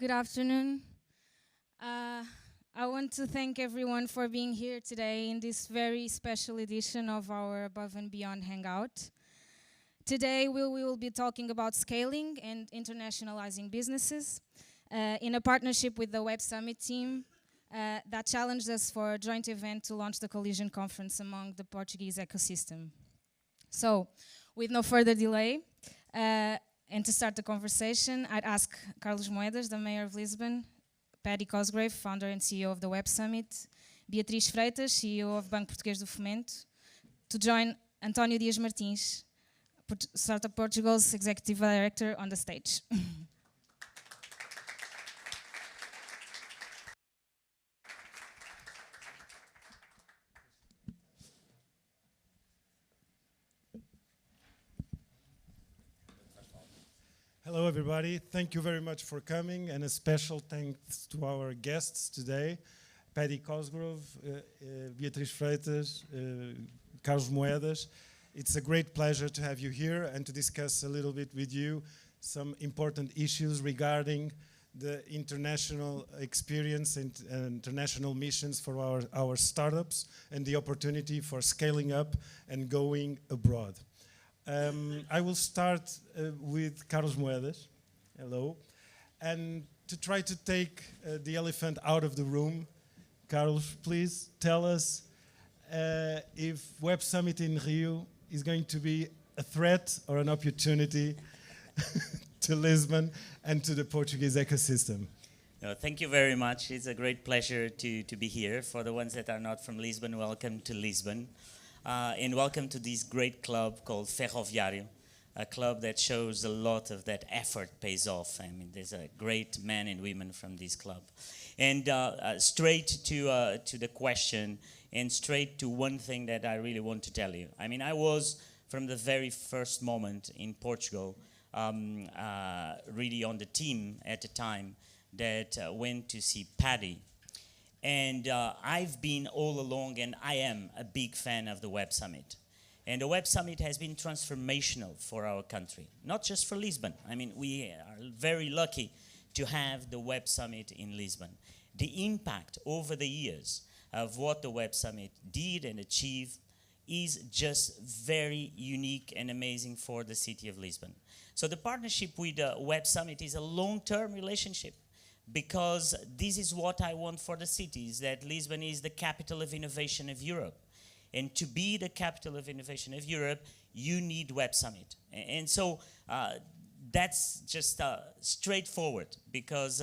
Good afternoon. I want to thank everyone for being here today in this very special edition of our Above and Beyond Hangout. Today we will be talking about scaling and internationalizing businesses in a partnership with the Web Summit team that challenged us for a joint event to launch the Collision Conference among the Portuguese ecosystem. So, with no further delay, and to start the conversation, I'd ask Carlos Moedas, the Mayor of Lisbon, Paddy Cosgrave, founder and CEO of the Web Summit, Beatriz Freitas, CEO of Banco Portuguese do Fomento, to join António Dias Martins, Startup Portugal's Executive Director, on the stage. Hello everybody, thank you very much for coming, and a special thanks to our guests today, Paddy Cosgrave, Beatriz Freitas, Carlos Moedas. It's a great pleasure to have you here and to discuss a little bit with you some important issues regarding the international experience and international missions for our startups and the opportunity for scaling up and going abroad. I will start with Carlos Moedas. Hello. And to try to take the elephant out of the room, Carlos, please tell us if Web Summit in Rio is going to be a threat or an opportunity to Lisbon and to the Portuguese ecosystem. Thank you very much. It's a great pleasure to be here. For the ones that are not from Lisbon, welcome to Lisbon. And welcome to this great club called Ferroviário, a club that shows a lot of that effort pays off. I mean, there's a great men and women from this club. And straight to the question, and straight to one thing that I really want to tell you. I mean, I was, from the very first moment in Portugal, really on the team at the time that went to see Paddy. And I've been all along, and I am a big fan of the Web Summit. And the Web Summit has been transformational for our country, not just for Lisbon. I mean, we are very lucky to have the Web Summit in Lisbon. The impact over the years of what the Web Summit did and achieved is just very unique and amazing for the city of Lisbon. So the partnership with the Web Summit is a long-term relationship, because this is what I want for the city, is that Lisbon is the capital of innovation of Europe. And to be the capital of innovation of Europe, you need Web Summit. And so that's just straightforward, because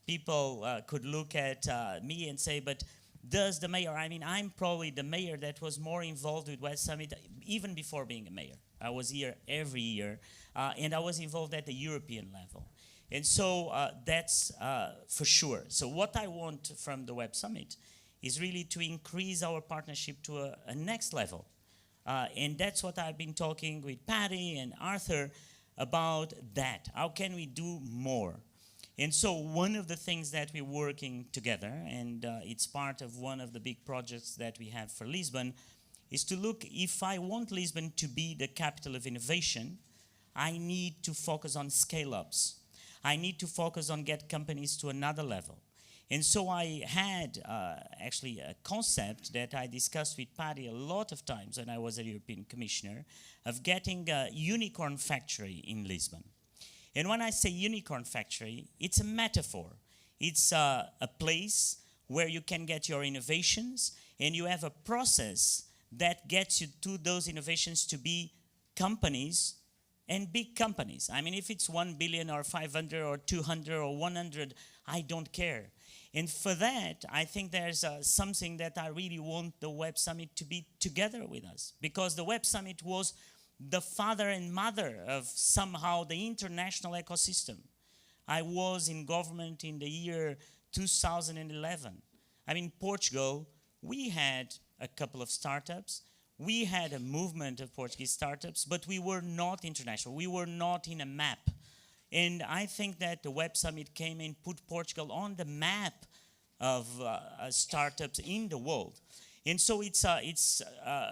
people could look at me and say, but does the mayor, I mean, I'm probably the mayor that was more involved with Web Summit even before being a mayor. I was here every year, and I was involved at the European level. And so that's for sure. So what I want from the Web Summit is really to increase our partnership to a next level. And that's what I've been talking with Paddy and Arthur about that. How can we do more? And so one of the things that we're working together, and it's part of one of the big projects that we have for Lisbon, is to look, if I want Lisbon to be the capital of innovation, I need to focus on scale-ups. I need to focus on get companies to another level. And so I had actually a concept that I discussed with Paddy a lot of times when I was a European Commissioner, of getting a unicorn factory in Lisbon. And when I say unicorn factory, it's a metaphor. It's a place where you can get your innovations, and you have a process that gets you to those innovations to be companies, and big companies. I mean, if it's 1 billion or 500 or 200 or 100, I don't care. And for that, I think there's something that I really want the Web Summit to be together with us. Because the Web Summit was the father and mother of somehow the international ecosystem. I was in government in the year 2011. I mean, Portugal, we had a couple of startups. We had a movement of Portuguese startups, but we were not international. We were not in a map. And I think that the Web Summit came and put Portugal on the map of startups in the world. And so it's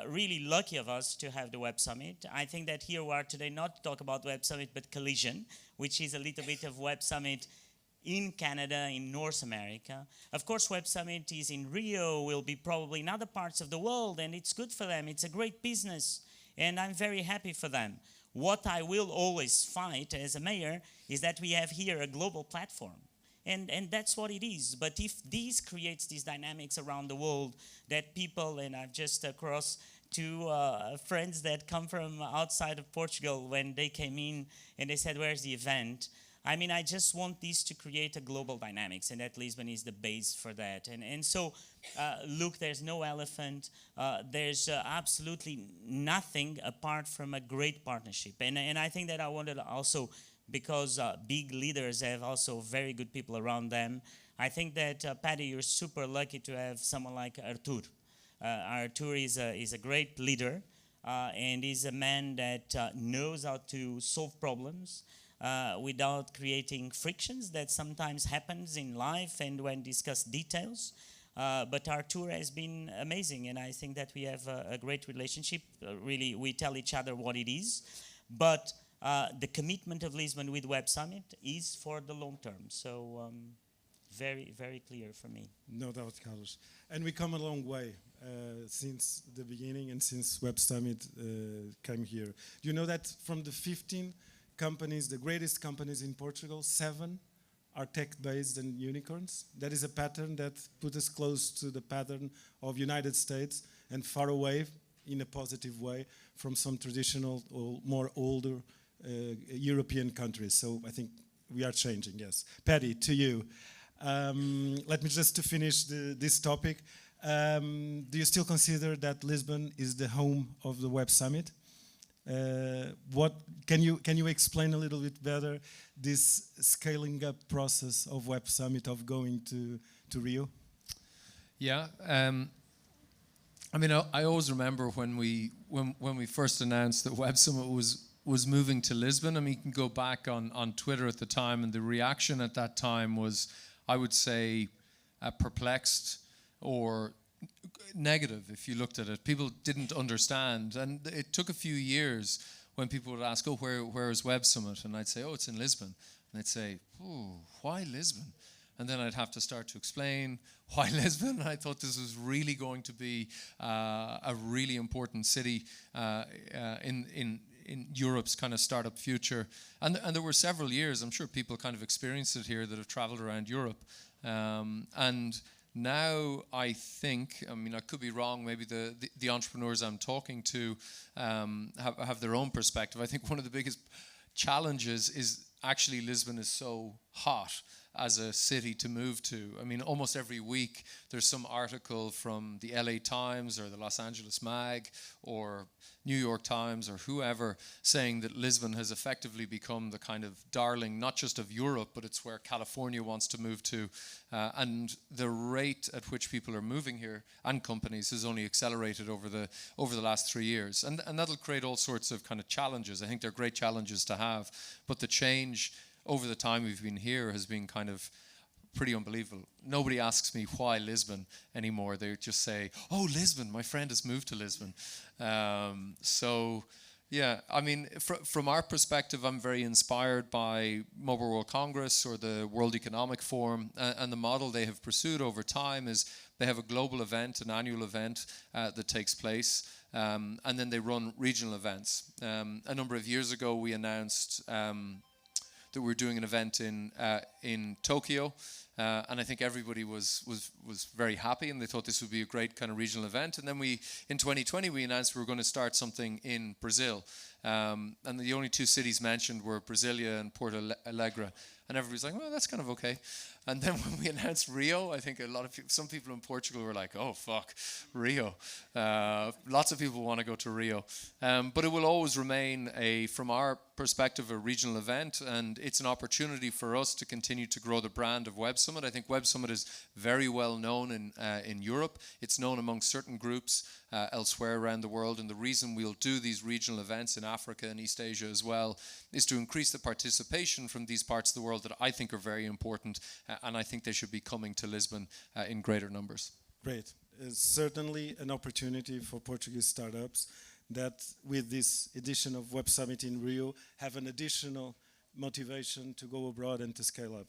really lucky of us to have the Web Summit. I think that here we are today not to talk about Web Summit, but Collision, which is a little bit of Web Summit in Canada, in North America. Of course, Web Summit is in Rio, will be probably in other parts of the world, and it's good for them. It's a great business, and I'm very happy for them. What I will always fight as a mayor is that we have here a global platform. And that's what it is. But if this creates these dynamics around the world that people, and I've just across two friends that come from outside of Portugal when they came in and they said, where's the event? I mean, I just want this to create a global dynamics, and that Lisbon is the base for that. And so, look, there's no elephant. There's absolutely nothing apart from a great partnership. And I think that I wanted to also, because big leaders have also very good people around them. I think that, Paddy, you're super lucky to have someone like Artur. Artur is a great leader, and is a man that knows how to solve problems without creating frictions that sometimes happens in life and when discuss details. But Artur has been amazing, and I think that we have a great relationship. Really, we tell each other what it is. But the commitment of Lisbon with Web Summit is for the long term. So very, very clear for me. No doubt, Carlos. And we come a long way since the beginning and since Web Summit came here. Do you know that from the 15 companies, the greatest companies in Portugal, 7 are tech-based and unicorns? That is a pattern that put us close to the pattern of United States and far away, in a positive way, from some traditional or more older European countries. So I think we are changing, yes. Paddy, to you. Let me just to finish this topic. Do you still consider that Lisbon is the home of the Web Summit? What can you explain a little bit better this scaling up process of Web Summit, of going to Rio? Yeah, I mean, I always remember when we first announced that Web Summit was moving to Lisbon. I mean, you can go back on Twitter at the time, and the reaction at that time was, I would say, perplexed or negative if you looked at it. People didn't understand, and it took a few years when people would ask, oh, where is Web Summit? And I'd say, oh, it's in Lisbon. And they'd say, oh, why Lisbon? And then I'd have to start to explain why Lisbon. I thought this was really going to be a really important city in Europe's kind of startup future. And there were several years, I'm sure people kind of experienced it here, that have traveled around Europe. And now I think, I mean, I could be wrong, maybe the entrepreneurs I'm talking to have their own perspective. I think one of the biggest challenges is actually Lisbon is so hot as a city to move to. I mean, almost every week there's some article from the LA Times or the Los Angeles Mag or New York Times or whoever saying that Lisbon has effectively become the kind of darling, not just of Europe, but it's where California wants to move to. And the rate at which people are moving here and companies has only accelerated over the last 3 years. And that'll create all sorts of kind of challenges. I think they're great challenges to have. But the change over the time we've been here has been kind of pretty unbelievable. Nobody asks me why Lisbon anymore. They just say, oh, Lisbon, my friend has moved to Lisbon. So, yeah, I mean, from our perspective, I'm very inspired by Mobile World Congress or the World Economic Forum. And the model they have pursued over time is they have a global event, an annual event that takes place. And then they run regional events. A number of years ago, we announced that we're doing an event in Tokyo, and I think everybody was very happy, and they thought this would be a great kind of regional event. And then in 2020, we announced we were going to start something in Brazil, and the only 2 cities mentioned were Brasilia and Porto Alegre, and everybody's like, well, that's kind of okay. And then when we announced Rio, I think some people in Portugal were like, oh, fuck, Rio. Lots of people want to go to Rio. But it will always remain, from our perspective, a regional event. And it's an opportunity for us to continue to grow the brand of Web Summit. I think Web Summit is very well known in Europe. It's known among certain groups elsewhere around the world. And the reason we'll do these regional events in Africa and East Asia as well is to increase the participation from these parts of the world that I think are very important. And I think they should be coming to Lisbon in greater numbers. Great. It's certainly an opportunity for Portuguese startups that with this edition of Web Summit in Rio have an additional motivation to go abroad and to scale up.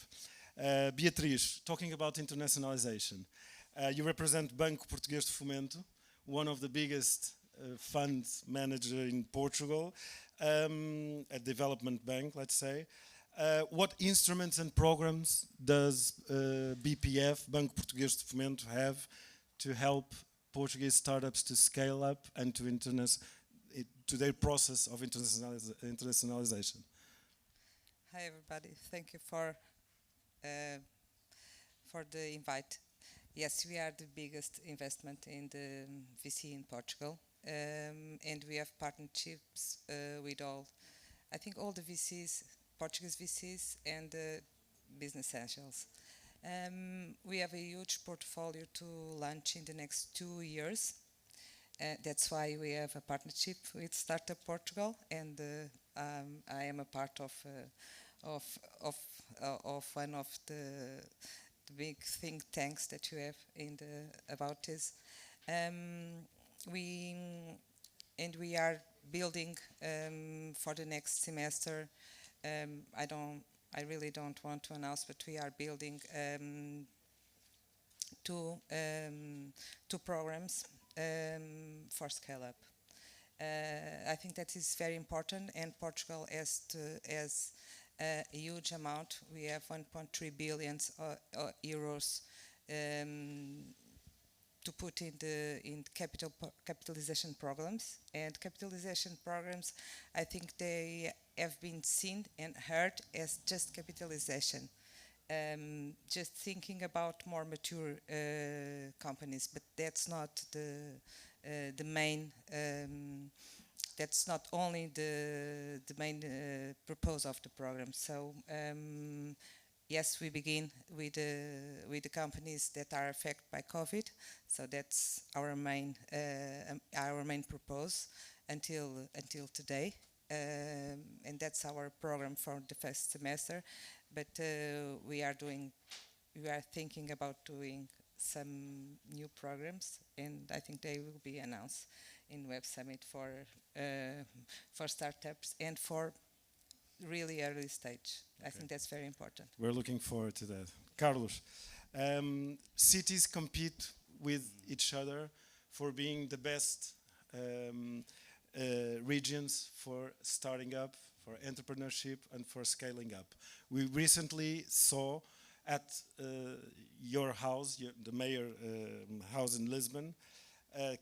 Beatriz, talking about internationalization, you represent Banco Portuguese de Fomento, one of the biggest fund manager in Portugal, a development bank, let's say. What instruments and programs does BPF, Banco Português de Fomento, have to help Portuguese startups to scale up and to their process of internationalization? Hi everybody, thank you for the invite. Yes, we are the biggest investment in the VC in Portugal, and we have partnerships with I think all the VCs, Portuguese VCs and business angels. We have a huge portfolio to launch in the next 2 years. That's why we have a partnership with Startup Portugal, and I am a part of one of the big think tanks that you have about this. We are building for the next semester. I really don't want to announce, but we are building two programs for scale up. I think that is very important, and Portugal has a huge amount. We have 1.3 billion euros to put in the capitalization programs. And capitalization programs, I think they have been seen and heard as just capitalization. Just thinking about more mature companies, but that's not the main. That's not only the main purpose of the program. So yes, we begin with the companies that are affected by COVID. So that's our main purpose until today, and that's our program for the first semester. But we are thinking about doing some new programs, and I think they will be announced in Web Summit for startups and for really early stage. Okay. I think that's very important. We're looking forward to that. Carlos, cities compete with each other for being the best regions for starting up, for entrepreneurship, and for scaling up. We recently saw at your house, the mayor house in Lisbon,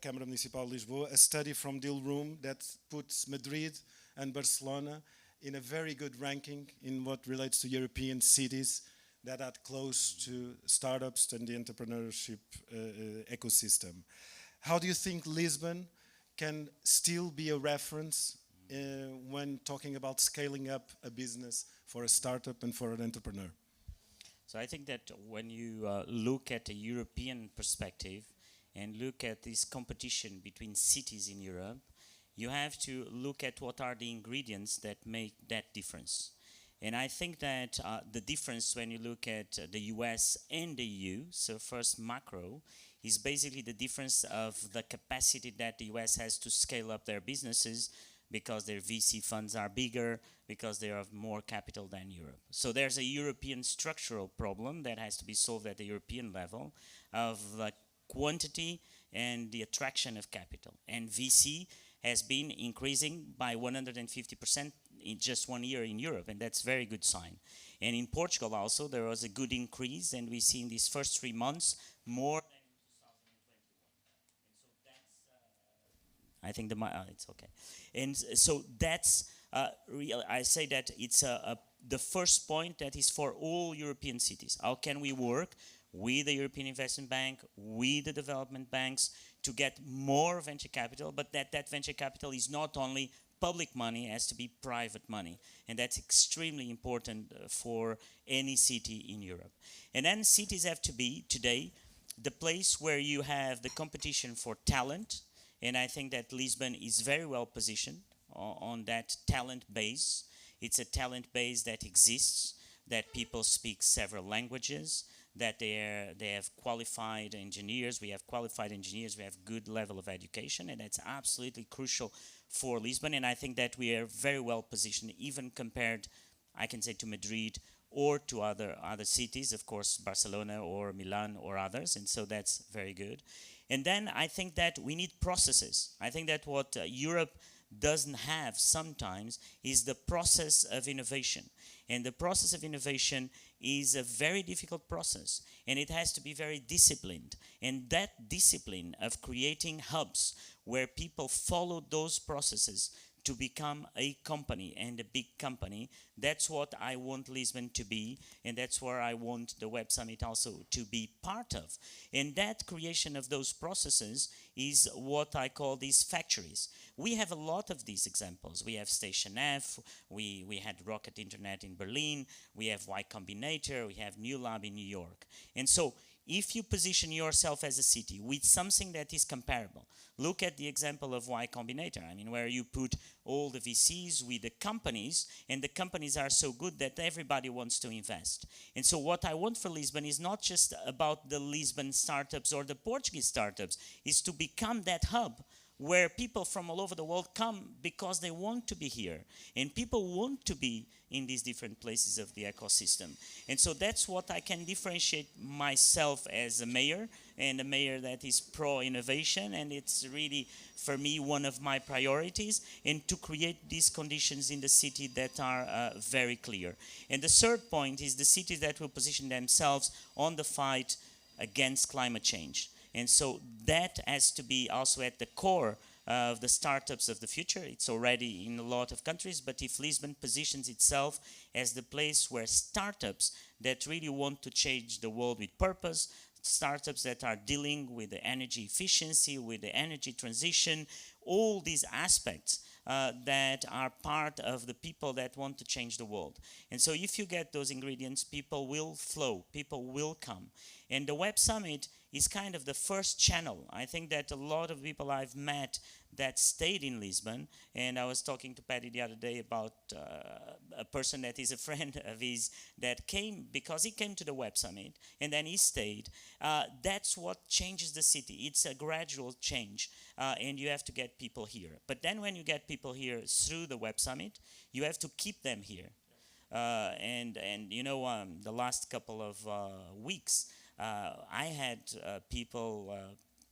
Câmara Municipal de Lisboa, a study from Deal Room that puts Madrid and Barcelona in a very good ranking in what relates to European cities that are close to startups and the entrepreneurship ecosystem. How do you think Lisbon can still be a reference when talking about scaling up a business for a startup and for an entrepreneur? So I think that when you look at a European perspective and look at this competition between cities in Europe, you have to look at what are the ingredients that make that difference. And I think that the difference when you look at the US and the EU, so first macro, is basically the difference of the capacity that the US has to scale up their businesses because their VC funds are bigger, because they have more capital than Europe. So there's a European structural problem that has to be solved at the European level of the quantity and the attraction of capital. And VC has been increasing by 150% in just 1 year in Europe, and that's a very good sign. And in Portugal also, there was a good increase, and we see in these first 3 months more than in 2021. And so that's, I think it's okay. And so that's real. I say that it's the first point that is for all European cities. How can we work with the European Investment Bank, with the development banks, to get more venture capital, but that venture capital is not only public money, it has to be private money. And that's extremely important for any city in Europe. And then cities have to be, today, the place where you have the competition for talent, and I think that Lisbon is very well positioned on that talent base. It's a talent base that exists, that people speak several languages, that they have qualified engineers, we have qualified engineers, we have good level of education, and that's absolutely crucial for Lisbon. And I think that we are very well positioned, even compared, I can say, to Madrid or to other cities, of course, Barcelona or Milan or others, and so that's very good. And then I think that we need processes. I think that what Europe doesn't have sometimes is the process of innovation. And the process of innovation is a very difficult process, and it has to be very disciplined. And that discipline of creating hubs where people follow those processes to become a company and a big company, that's what I want Lisbon to be, and that's where I want the Web Summit also to be part of. And that creation of those processes is what I call these factories. We have a lot of these examples. We have Station F, we had Rocket Internet in Berlin, we have Y Combinator, we have New Lab in New York. And so if you position yourself as a city with something that is comparable, look at the example of Y Combinator, I mean, where you put all the VCs with the companies, and the companies are so good that everybody wants to invest. And so what I want for Lisbon is not just about the Lisbon startups or the Portuguese startups, is to become that hub where people from all over the world come because they want to be here. And people want to be in these different places of the ecosystem. And so that's what I can differentiate myself as a mayor, and a mayor that is pro-innovation, and it's really, for me, one of my priorities, and to create these conditions in the city that are very clear. And the third point is the cities that will position themselves on the fight against climate change. And so that has to be also at the core of the startups of the future. It's already in a lot of countries, but if Lisbon positions itself as the place where startups that really want to change the world with purpose, startups that are dealing with the energy efficiency, with the energy transition, all these aspects that are part of the people that want to change the world. And so if you get those ingredients, people will flow, people will come. And the Web Summit is kind of the first channel. I think that a lot of people I've met that stayed in Lisbon, and I was talking to Paddy the other day about a person that is a friend of his that came because he came to the Web Summit and then he stayed. That's what changes the city. It's a gradual change, and you have to get people here. But then when you get people here through the Web Summit, you have to keep them here. And you know, the last couple of weeks, I had people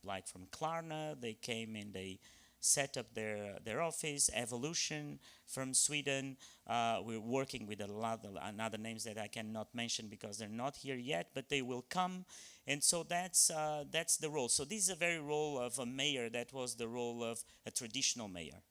like from Klarna. They came and they set up their office. Evolution from Sweden. We're working with a lot of other names that I cannot mention because they're not here yet, but they will come. And so that's the role. So this is a very role of a mayor that was the role of a traditional mayor.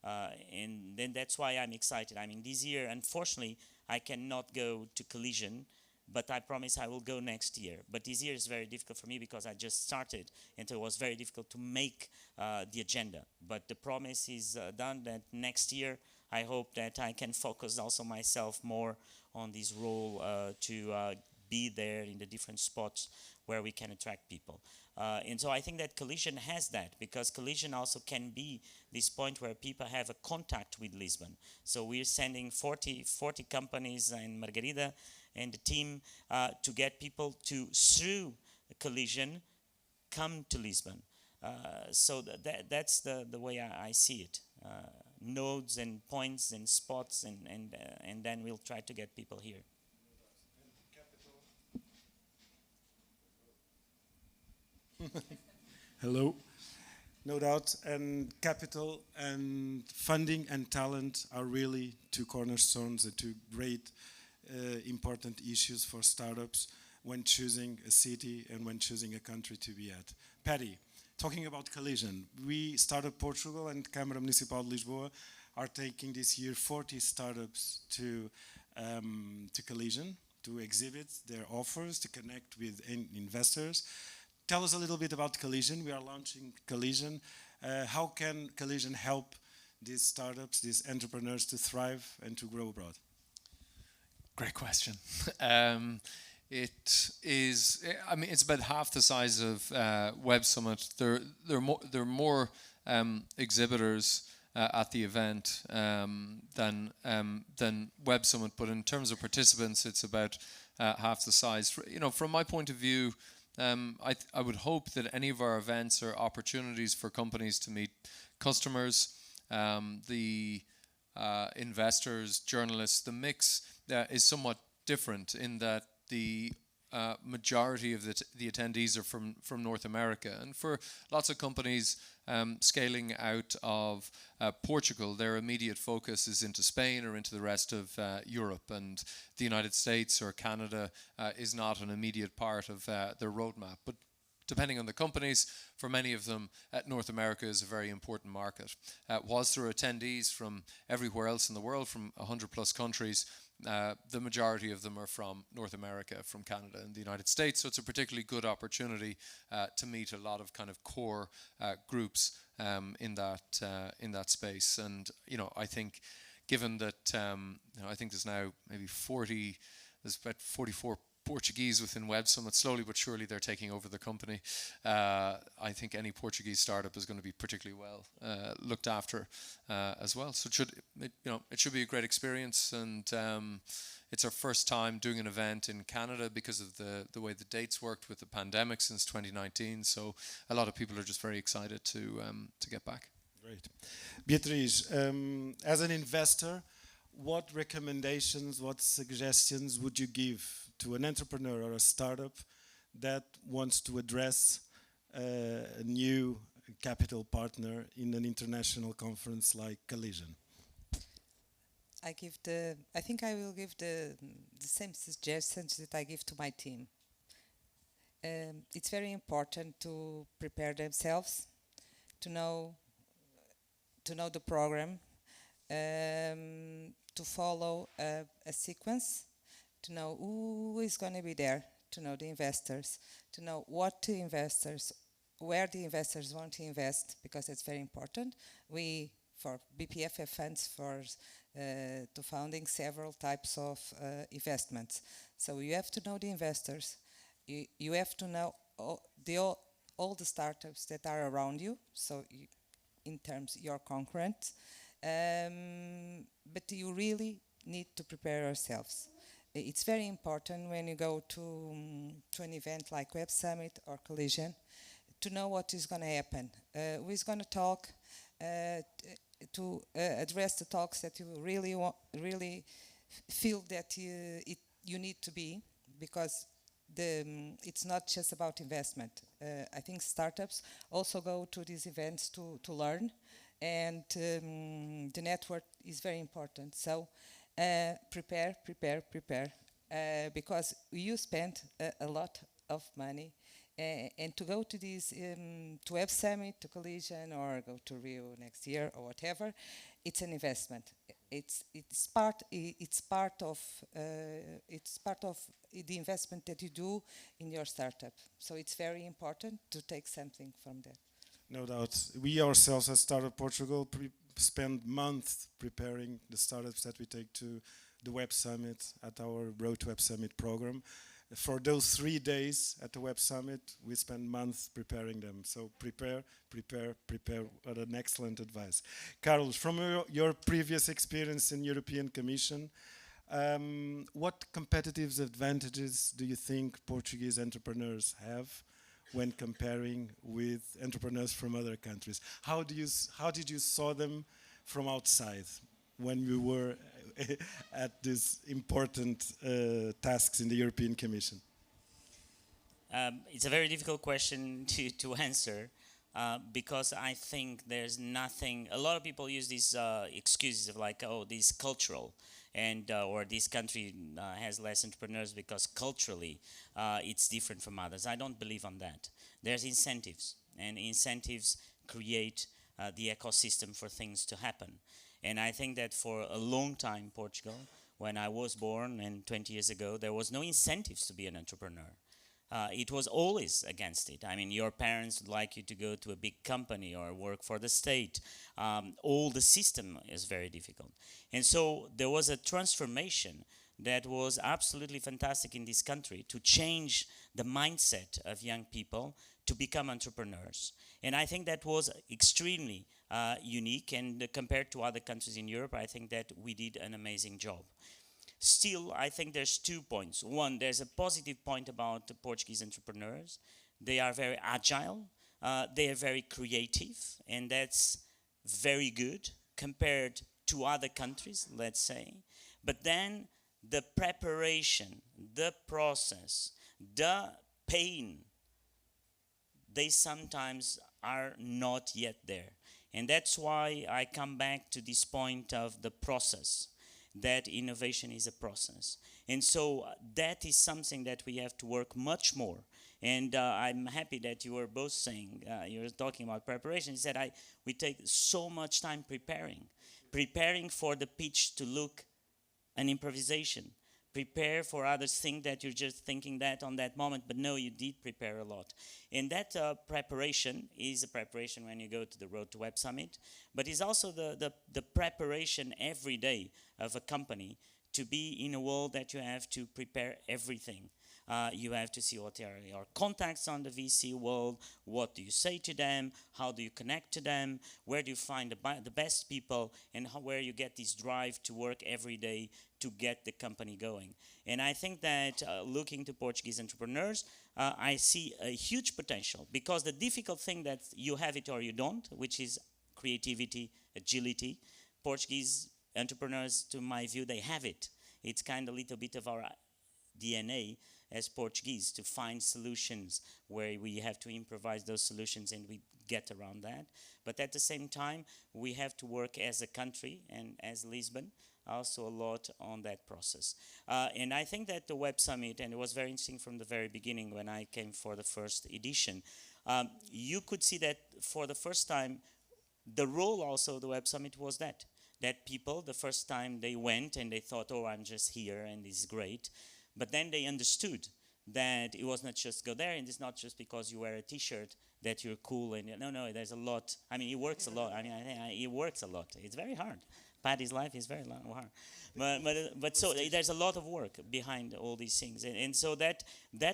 And then that's why I'm excited. I mean, this year, unfortunately, I cannot go to Collision, but I promise I will go next year. But this year is very difficult for me because I just started, and so it was very difficult to make the agenda. But the promise is done that next year I hope that I can focus also myself more on this role to be there in the different spots where we can attract people. And so I think that Collision has that, because Collision also can be this point where people have a contact with Lisbon. So we're sending 40 companies in Margarida and the team to get people to, through Collision, come to Lisbon. So that's the way I see it. Nodes and points and spots, and then we'll try to get people here. Hello. No doubt, and capital and funding and talent are really two cornerstones and two great important issues for startups when choosing a city and when choosing a country to be at. Paddy, talking about Collision, we started Portugal, and Câmara Municipal de Lisboa are taking this year 40 startups to Collision to exhibit their offers, to connect with investors. Tell us a little bit about Collision. We are launching Collision. How can Collision help these startups, these entrepreneurs to thrive and to grow abroad? Great question. It is. I mean, it's about half the size of Web Summit. There are more exhibitors at the event than Web Summit. But in terms of participants, it's about half the size. You know, from my point of view, I would hope that any of our events are opportunities for companies to meet customers, the investors, journalists. The mix is somewhat different in that the majority of the attendees are from North America. And for lots of companies scaling out of Portugal, their immediate focus is into Spain or into the rest of Europe. And the United States or Canada is not an immediate part of their roadmap. But depending on the companies, for many of them, North America is a very important market. Whilst there are attendees from everywhere else in the world, from 100 plus countries, the majority of them are from North America, from Canada and the United States. So it's a particularly good opportunity to meet a lot of kind of core groups in that space. And I think, given that I think there's now maybe there's about 44 Portuguese within Web Summit. Slowly but surely they're taking over the company. I think any Portuguese startup is going to be particularly well looked after as well. So it should be a great experience, and it's our first time doing an event in Canada because of the way the dates worked with the pandemic since 2019. So a lot of people are just very excited to get back. Great. Beatriz, as an investor, what recommendations, what suggestions would you give to an entrepreneur or a startup that wants to address a new capital partner in an international conference like Collision? I think I will give the same suggestions that I give to my team. It's very important to prepare themselves, to know the program, to follow a sequence, to know who is going to be there, to know the investors, to know where the investors want to invest, because it's very important. We, for BPF, have funds to founding several types of investments. So you have to know the investors. You have to know all the startups that are around you, so in terms your concurrents. But you really need to prepare yourselves. It's very important when you go to an event like Web Summit or Collision to know what is going to happen. Who is going to talk, to address the talks that you really feel that you need to be, because it's not just about investment. I think startups also go to these events to learn, and the network is very important. So prepare, because you spend a lot of money, and to go to these to Web Summit, to Collision, or go to Rio next year or whatever, it's an investment. It's part of the investment that you do in your startup. So it's very important to take something from that. No doubt. We ourselves at Startup Portugal spend months preparing the startups that we take to the Web Summit at our Road to Web Summit program. For those 3 days at the Web Summit, we spend months preparing them. So prepare. What an excellent advice. Carlos, from your previous experience in European Commission, what competitive advantages do you think Portuguese entrepreneurs have when comparing with entrepreneurs from other countries? How did you saw them from outside when you were at these important tasks in the European Commission? It's a very difficult question to answer, because I think there's nothing. A lot of people use these excuses of like, oh, this cultural, and or this country has less entrepreneurs because culturally it's different from others. I don't believe on that. There's incentives, and incentives create the ecosystem for things to happen. And I think that for a long time, Portugal, when I was born and 20 years ago, there was no incentives to be an entrepreneur. It was always against it. I mean, your parents would like you to go to a big company or work for the state. All the system is very difficult. And so there was a transformation that was absolutely fantastic in this country to change the mindset of young people to become entrepreneurs. And I think that was extremely unique, and compared to other countries in Europe, I think that we did an amazing job. Still, I think there's 2 points. One, there's a positive point about the Portuguese entrepreneurs. They are very agile, they are very creative, and that's very good compared to other countries, let's say. But then the preparation, the process, the pain, they sometimes are not yet there. And that's why I come back to this point of the process, that innovation is a process. And so that is something that we have to work much more. And I'm happy that you were both saying, you were talking about preparation. You said we take so much time preparing for the pitch to look an improvisation. Prepare for others think that you're just thinking that on that moment, but no, you did prepare a lot. And that preparation is a preparation when you go to the Road to Web Summit, but it's also the preparation every day of a company to be in a world that you have to prepare everything. You have to see what are your contacts on the VC world, what do you say to them, how do you connect to them, where do you find the best people, and where you get this drive to work every day to get the company going. And I think that looking to Portuguese entrepreneurs, I see a huge potential, because the difficult thing that you have it or you don't, which is creativity, agility. Portuguese entrepreneurs, to my view, they have it. It's kind of a little bit of our DNA as Portuguese, to find solutions where we have to improvise those solutions, and we get around that. But at the same time, we have to work as a country and as Lisbon also a lot on that process. And I think that the Web Summit, and it was very interesting from the very beginning when I came for the first edition, you could see that for the first time, the role also of the Web Summit was that people, the first time they went and they thought, oh, I'm just here and this is great. But then they understood that it was not just go there, and it's not just because you wear a T-shirt that you're cool. And no, there's a lot. I mean, it works a lot. I mean, it works a lot. It's very hard. Paddy's life is very hard. But so there's a lot of work behind all these things. And so that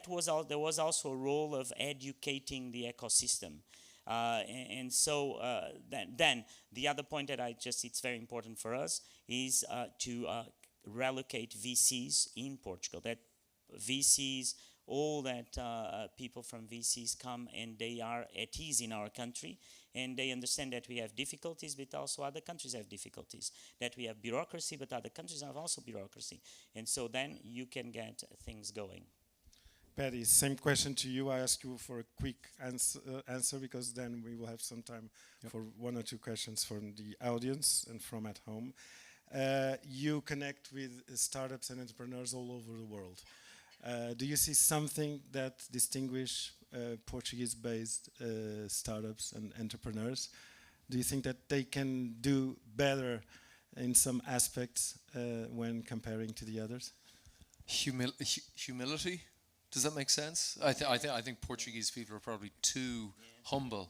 was there was also a role of educating the ecosystem. And so then the other point that it's very important for us is to relocate VCs in Portugal. That VCs, all that people from VCs come and they are at ease in our country, and they understand that we have difficulties, but also other countries have difficulties. That we have bureaucracy, but other countries have also bureaucracy. And so then you can get things going. Paddy, same question to you. I ask you for a quick answer because then we will have some time for one or two questions from the audience and from at home. You connect with startups and entrepreneurs all over the world. Do you see something that distinguish Portuguese-based startups and entrepreneurs? Do you think that they can do better in some aspects when comparing to the others? Humility? Does that make sense? I think Portuguese people are probably too humble.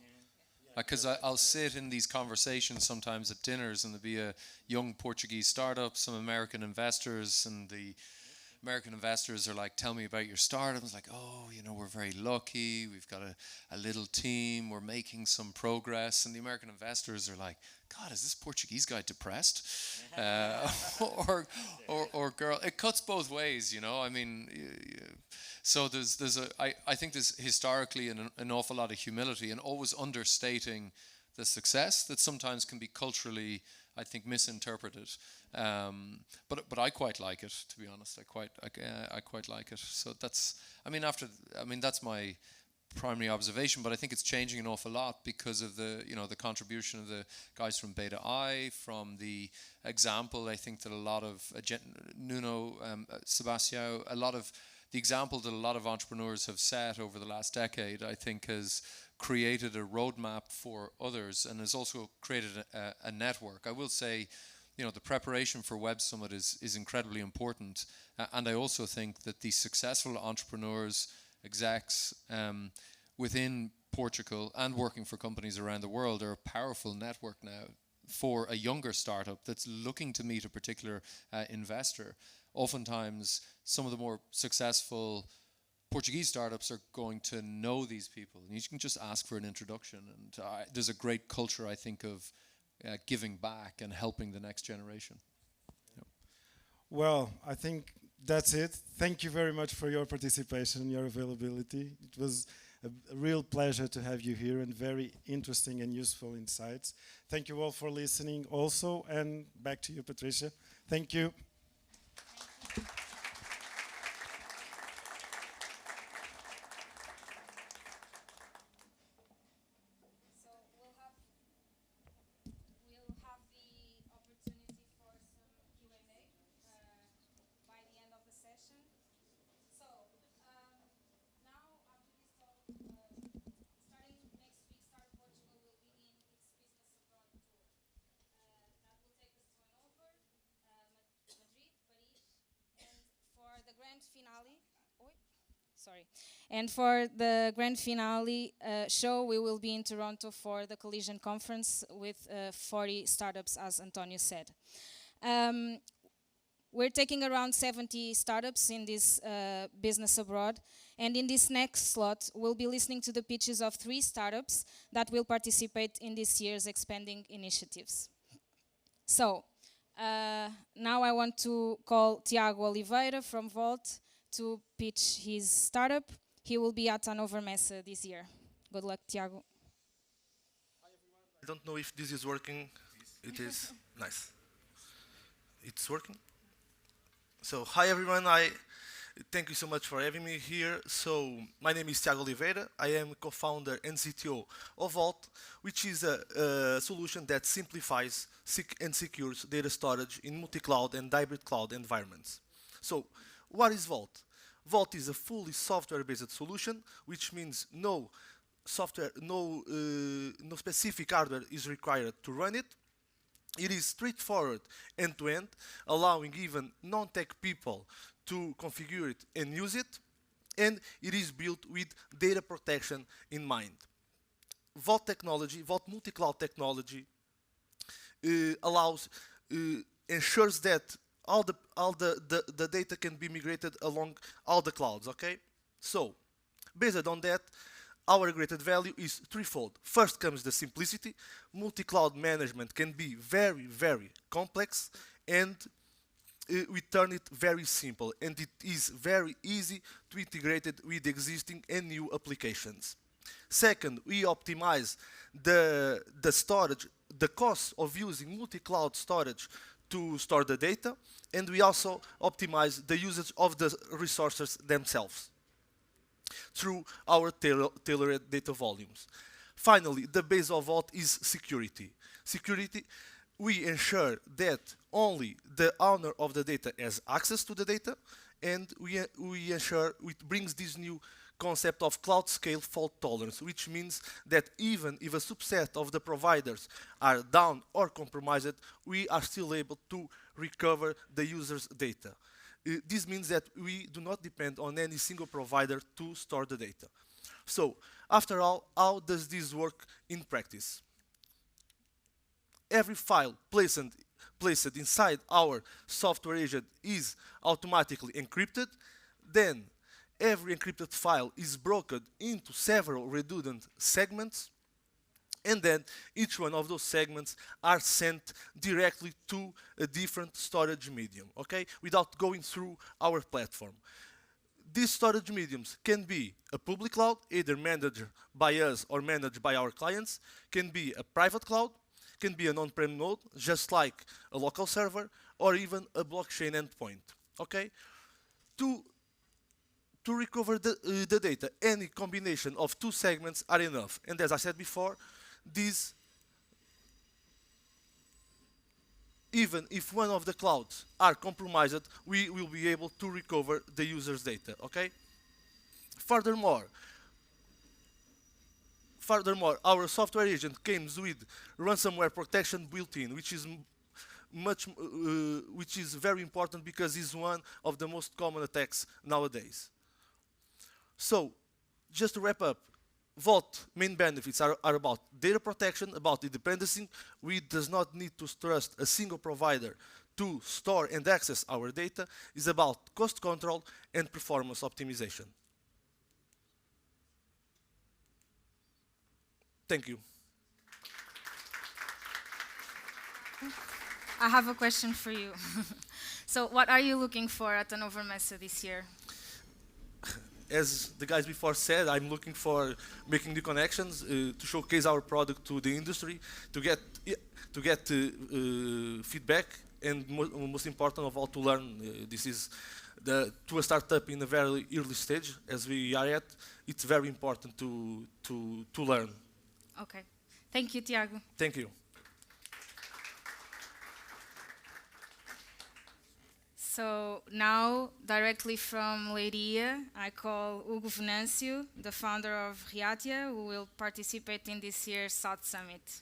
Because I'll sit in these conversations sometimes at dinners, and there'll be a young Portuguese startup, some American investors, and the American investors are like, tell me about your startup. I was like, oh, we're very lucky. We've got a little team. We're making some progress. And the American investors are like, God, is this Portuguese guy depressed? Or girl, it cuts both ways, I mean, so I think there's historically an awful lot of humility and always understating the success that sometimes can be culturally, I think, misinterpreted. But I quite like it, to be honest. I quite like it. So that's my primary observation, but I think it's changing an awful lot because of the contribution of the guys from Beta I, from the example. I think that a lot of Nuno, Sebastião, a lot of the example that a lot of entrepreneurs have set over the last decade, I think, has created a roadmap for others and has also created a network. I will say, the preparation for Web Summit is incredibly important, and I also think that the successful entrepreneurs, execs within Portugal and working for companies around the world are a powerful network now for a younger startup that's looking to meet a particular investor. Oftentimes, some of the more successful Portuguese startups are going to know these people. And you can just ask for an introduction. And there's a great culture, I think, of giving back and helping the next generation. Yep. Well, I think that's it. Thank you very much for your participation, your availability. It was a real pleasure to have you here and very interesting and useful insights. Thank you all for listening also. And back to you, Patricia. Thank you. Sorry. And for the grand finale show, we will be in Toronto for the Collision Conference with 40 startups, as António said. We're taking around 70 startups in this business abroad. And in this next slot, we'll be listening to the pitches of 3 startups that will participate in this year's expanding initiatives. So, now I want to call Tiago Oliveira from Vawlt to pitch his startup. He will be at Hannover Messe this year. Good luck, Tiago. I don't know if this is working. It is. Nice. It's working. So, hi everyone. Thank you so much for having me here. So, my name is Tiago Oliveira. I am co-founder and CTO of Vawlt, which is a solution that simplifies and secures data storage in multi-cloud and hybrid cloud environments. So, what is Vawlt? Vawlt is a fully software-based solution, which means no specific hardware is required to run it. It is straightforward end-to-end, allowing even non-tech people to configure it and use it, and it is built with data protection in mind. Vawlt technology, Vawlt multi-cloud technology, ensures that all the data can be migrated along all the clouds, okay? So, based on that, our greater value is threefold. First comes the simplicity. Multi-cloud management can be very, very complex, and we turn it very simple, and it is very easy to integrate it with existing and new applications. Second, we optimize the storage, the cost of using multi-cloud storage to store the data, and we also optimize the usage of the resources themselves through our tailored data volumes. Finally, the base of Vawlt is security. Security, we ensure that only the owner of the data has access to the data, and we ensure it brings this new concept of cloud scale fault tolerance, which means that even if a subset of the providers are down or compromised, we are still able to recover the user's data. This means that we do not depend on any single provider to store the data. So, after all, how does this work in practice? Every file placed inside our software agent is automatically encrypted. Then, every encrypted file is broken into several redundant segments, and then each one of those segments are sent directly to a different storage medium, okay, without going through our platform. These storage mediums can be a public cloud, either managed by us or managed by our clients, can be a private cloud, can be an on-prem node, just like a local server, or even a blockchain endpoint, okay? To recover the data, any combination of 2 segments are enough. And as I said before, these, even if one of the clouds are compromised, we will be able to recover the user's data, okay? Furthermore, our software agent comes with ransomware protection built in, which is very important because it's one of the most common attacks nowadays. So, just to wrap up, Vawlt main benefits are about data protection, about independency. We does not need to trust a single provider to store and access our data. It's about cost control and performance optimization. Thank you. I have a question for you. So, what are you looking for at Hannover Messe this year? As the guys before said, I'm looking for making the connections to showcase our product to the industry, to get feedback, and most important of all, to learn. This is to a startup in a very early stage, as we are at. It's very important to learn. Okay, thank you, Tiago. Thank you. So now, directly from REATIA, I call Hugo Venâncio, the founder of REATIA, who will participate in this year's South Summit.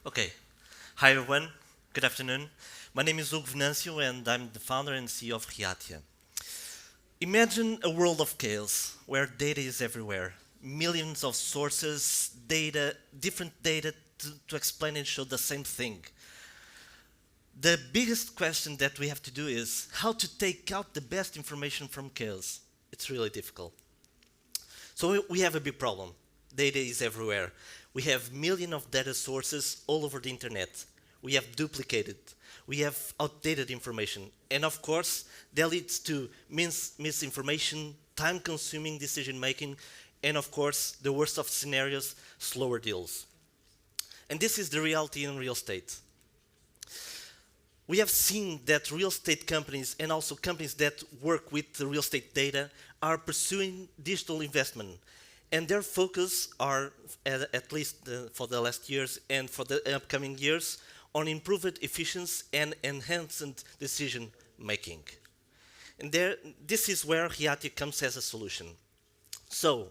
Okay. Hi everyone. Good afternoon. My name is Hugo Venâncio and I'm the founder and CEO of REATIA. Imagine a world of chaos where data is everywhere. Millions of sources, data, different data to explain and show the same thing. The biggest question that we have to do is how to take out the best information from chaos. It's really difficult. So we have a big problem. Data is everywhere. We have millions of data sources all over the internet. We have duplicated. We have outdated information. And of course, that leads to misinformation, time-consuming decision-making, and of course, the worst of scenarios, slower deals. And this is the reality in real estate. We have seen that real estate companies and also companies that work with the real estate data are pursuing digital investment. And their focus are, at least for the last years and for the upcoming years, on improved efficiency and enhanced decision making. And this is where REATIA comes as a solution. So,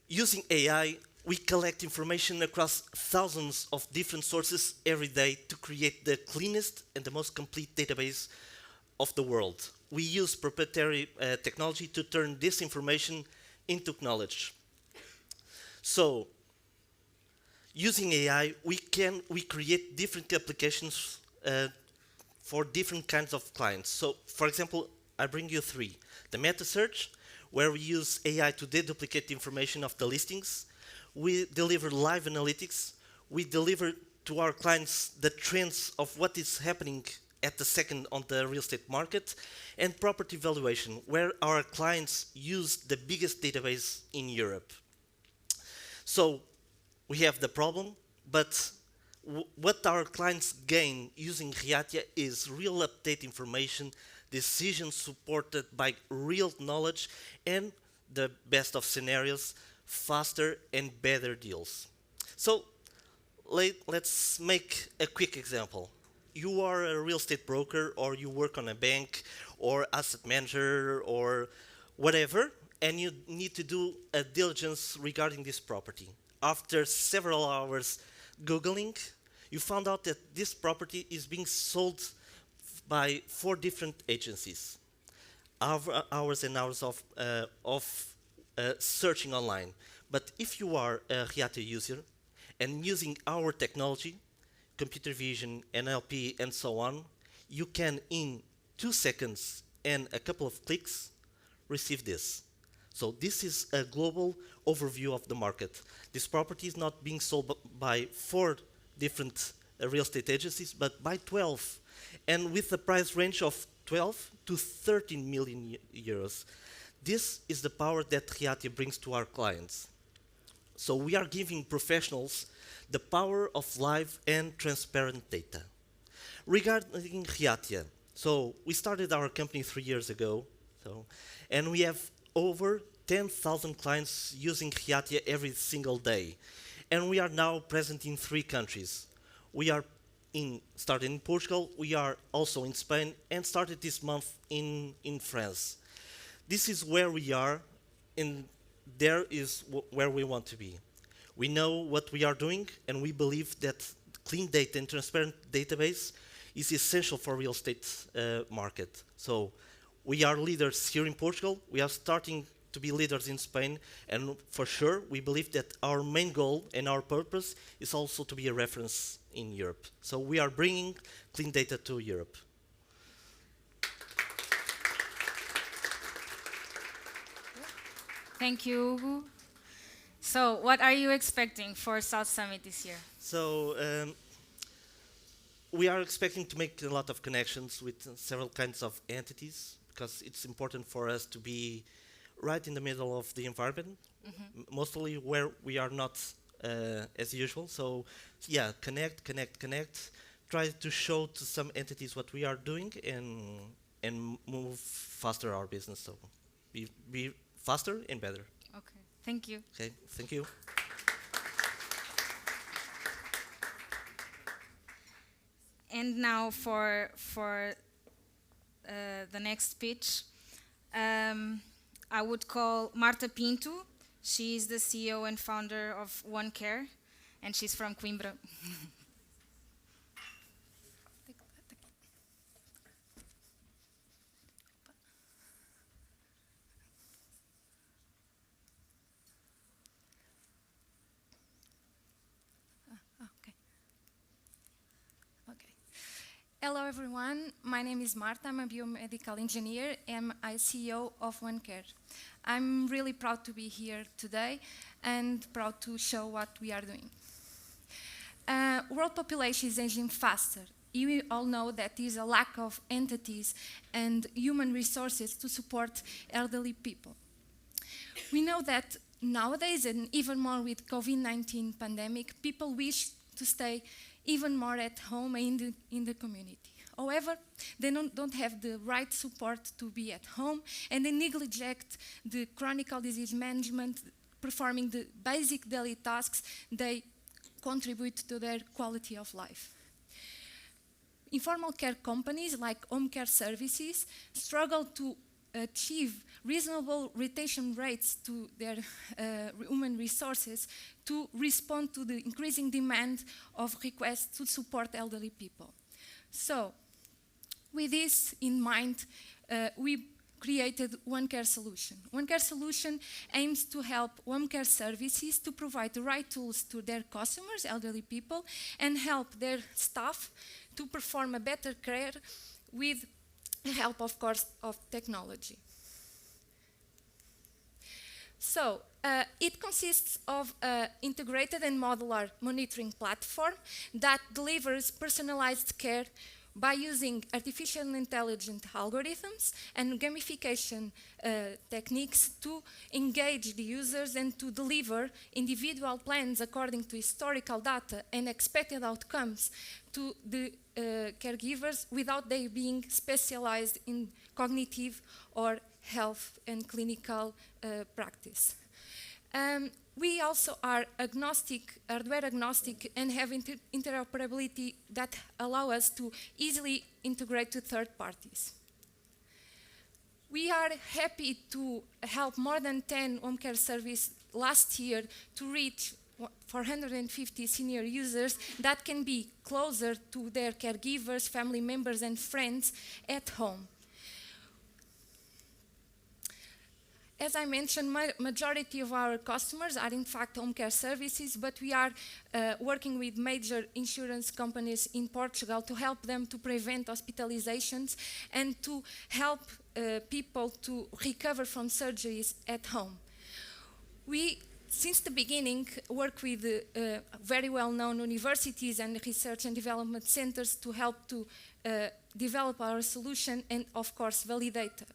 using AI, we collect information across thousands of different sources every day to create the cleanest and the most complete database of the world. We use proprietary technology to turn this information into knowledge. So, using AI, we create different applications for different kinds of clients. So, for example, I bring you three. The meta search, where we use AI to deduplicate the information of the listings. We deliver live analytics. We deliver to our clients the trends of what is happening at the second on the real estate market. And property valuation, where our clients use the biggest database in Europe. So we have the problem, but what our clients gain using REATIA is real update information, decisions supported by real knowledge, and the best of scenarios, faster and better deals. So let's make a quick example. You are a real estate broker, or you work on a bank, or asset manager, or whatever, and you need to do a diligence regarding this property. After several hours Googling, you found out that this property is being sold by 4 different agencies. Hours and hours of searching online. But if you are a REATIA user and using our technology, computer vision, NLP, and so on, you can, in 2 seconds and a couple of clicks, receive this. So this is a global overview of the market. This property is not being sold by 4 different real estate agencies, but by 12, and with a price range of 12 to 13 million euros. This is the power that REATIA brings to our clients. So we are giving professionals the power of live and transparent data. Regarding REATIA, so we started our company 3 years ago, and we have over 10,000 clients using REATIA every single day. And we are now present in 3 countries. We are started in Portugal, we are also in Spain, and started this month in France. This is where we are, and there is where we want to be. We know what we are doing, and we believe that clean data and transparent database is essential for real estate market. So we are leaders here in Portugal. We are starting to be leaders in Spain, and for sure, we believe that our main goal and our purpose is also to be a reference in Europe. So we are bringing clean data to Europe. Thank you, Hugo. So, what are you expecting for South Summit this year? So, we are expecting to make a lot of connections with several kinds of entities, because it's important for us to be right in the middle of the environment, mostly where we are not as usual. So, yeah, connect, try to show to some entities what we are doing, and move faster our business. So, be faster and better. Okay, thank you. Okay, thank you. And now for the next speech, I would call Marta Pinto. She is the CEO and founder of Onecare, and she's from Coimbra. Hello everyone, my name is Marta, I'm a biomedical engineer and I'm CEO of Onecare. I'm really proud to be here today and proud to show what we are doing. World population is aging faster. You all know that there is a lack of entities and human resources to support elderly people. We know that nowadays, and even more with COVID-19 pandemic, people wish to stay even more at home and in the community. However, they don't have the right support to be at home, and they neglect the chronic disease management, performing the basic daily tasks. They contribute to their quality of life. Informal care companies like home care services struggle to achieve reasonable retention rates to their human resources to respond to the increasing demand of requests to support elderly people. So, with this in mind, we created Onecare Solution. Onecare Solution aims to help home care services to provide the right tools to their customers, elderly people, and help their staff to perform a better care with the help, of course, of technology. So, it consists of an integrated and modular monitoring platform that delivers personalized care by using artificial intelligence algorithms and gamification techniques to engage the users and to deliver individual plans according to historical data and expected outcomes to the caregivers without they being specialized in cognitive or health and clinical practice. We also are agnostic, hardware agnostic, and have interoperability that allow us to easily integrate to third parties. We are happy to help more than 10 home care services last year to reach 450 senior users that can be closer to their caregivers, family members, and friends at home. As I mentioned, majority of our customers are in fact home care services, but we are working with major insurance companies in Portugal to help them to prevent hospitalizations and to help people to recover from surgeries at home. We, since the beginning, work with very well-known universities and research and development centers to help to develop our solution and, of course, validate it.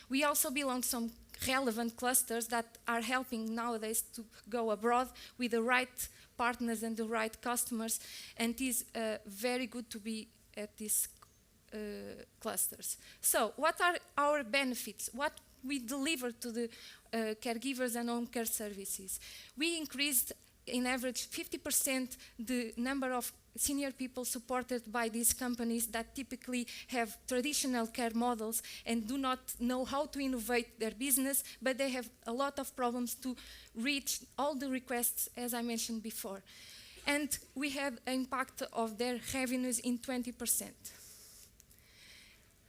We also belong to some relevant clusters that are helping nowadays to go abroad with the right partners and the right customers, and it is very good to be at these clusters. So, what are our benefits? What we deliver to the caregivers and home care services? We increased, in average, 50% the number of senior people supported by these companies that typically have traditional care models and do not know how to innovate their business, but they have a lot of problems to reach all the requests, as I mentioned before. And we had an impact of their revenues in 20%.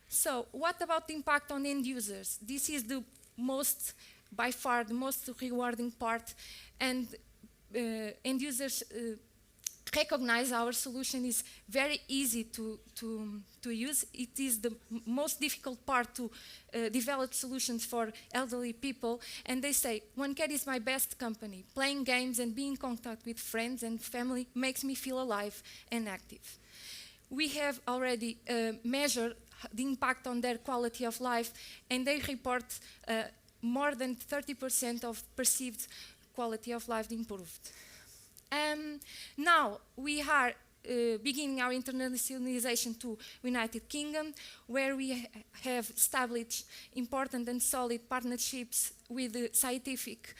So, what about the impact on end users? This is the most, by far, the most rewarding part, and end users recognize our solution is very easy to use. It is the most difficult part to develop solutions for elderly people, and they say, Onecare is my best company. Playing games and being in contact with friends and family makes me feel alive and active. We have already measured the impact on their quality of life, and they report more than 30% of perceived quality of life improved. Now we are beginning our internationalization to United Kingdom, where we have established important and solid partnerships with the scientific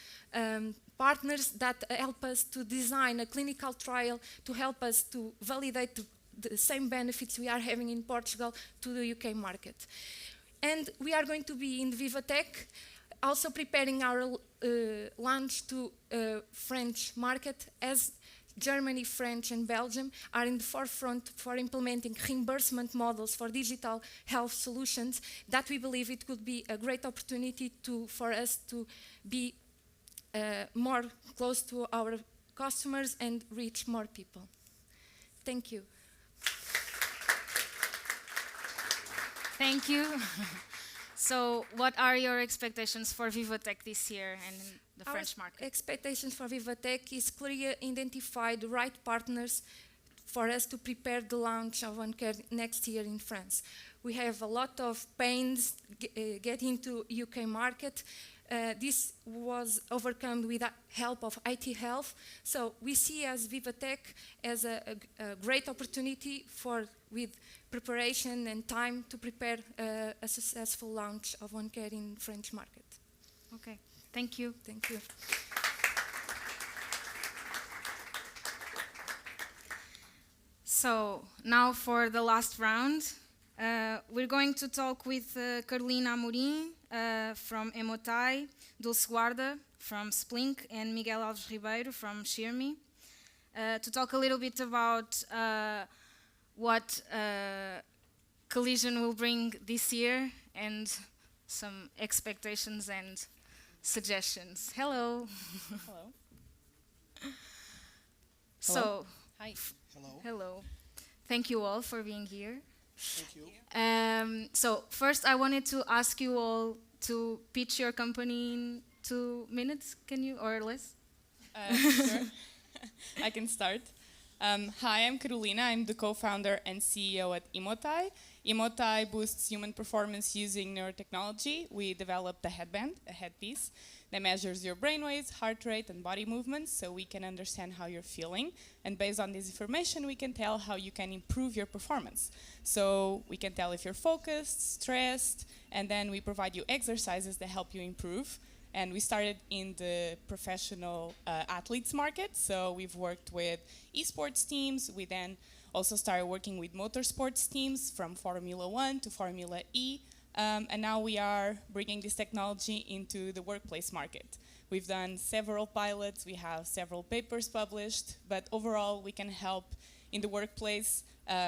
partners that help us to design a clinical trial to help us to validate the same benefits we are having in Portugal to the UK market. And we are going to be in Vivatech, also preparing our launch to French market, as Germany, French, and Belgium are in the forefront for implementing reimbursement models for digital health solutions that we believe it could be a great opportunity for us to be more close to our customers and reach more people. Thank you. Thank you. So, what are your expectations for Vivatech this year and in the Our French market? expectations for Vivatech is clearly identify the right partners for us to prepare the launch of Onecare next year in France. We have a lot of pains getting to UK market. This was overcome with the help of IT Health. So we see as Vivatech as a great opportunity with preparation and time to prepare a successful launch of Onecare in French market. Okay, thank you. Thank you. So, now for the last round. We're going to talk with Carolina Amorim from EMOTAI, Dulce Guarda from Splink, and Miguel Alves Ribeiro from Shirme, to talk a little bit about what Collision will bring this year and some expectations and suggestions. Hello. Hello. So, Hi. Hello. hello. Thank you all for being here. Thank you. So first I wanted to ask you all to pitch your company in 2 minutes, can you, or less? Sure. I can start. Hi, I'm Carolina. I'm the co-founder and CEO at EMOTAI. EMOTAI boosts human performance using neurotechnology. We developed a headband, a headpiece, that measures your brainwaves, heart rate, and body movements so we can understand how you're feeling. And based on this information, we can tell how you can improve your performance. So we can tell if you're focused, stressed, and then we provide you exercises that help you improve. And we started in the professional athletes market. So we've worked with esports teams. We then also started working with motorsports teams from Formula 1 to Formula E. And now we are bringing this technology into the workplace market. We've done several pilots, we have several papers published, but overall we can help in the workplace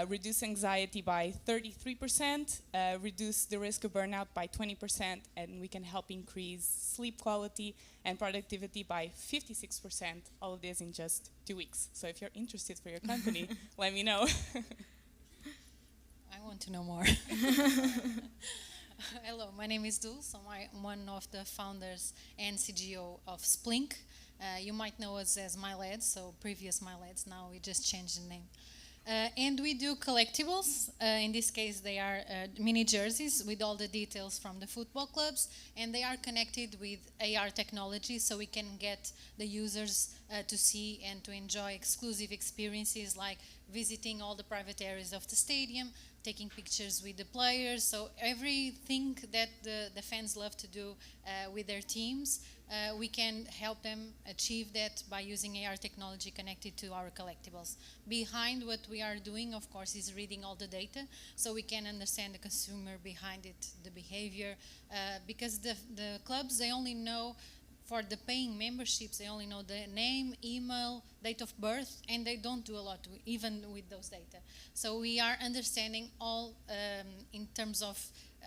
reduce anxiety by 33%, reduce the risk of burnout by 20%, and we can help increase sleep quality and productivity by 56%, all of this in just 2 weeks. So if you're interested for your company, let me know. I want to know more. Hello, my name is Dulce. I'm one of the founders and CGO of Splink. You might know us as MyLads, so previous MyLads, now we just changed the name. And we do collectibles. In this case, they are mini jerseys with all the details from the football clubs, and they are connected with AR technology, so we can get the users to see and to enjoy exclusive experiences like visiting all the private areas of the stadium, taking pictures with the players, so everything that the fans love to do with their teams, we can help them achieve that by using AR technology connected to our collectibles. Behind what we are doing, of course, is reading all the data, so we can understand the consumer behind it, the behavior, because the clubs, they only know, for the paying memberships, they only know the name, email, date of birth, and they don't do a lot even with those data. So we are understanding all in terms of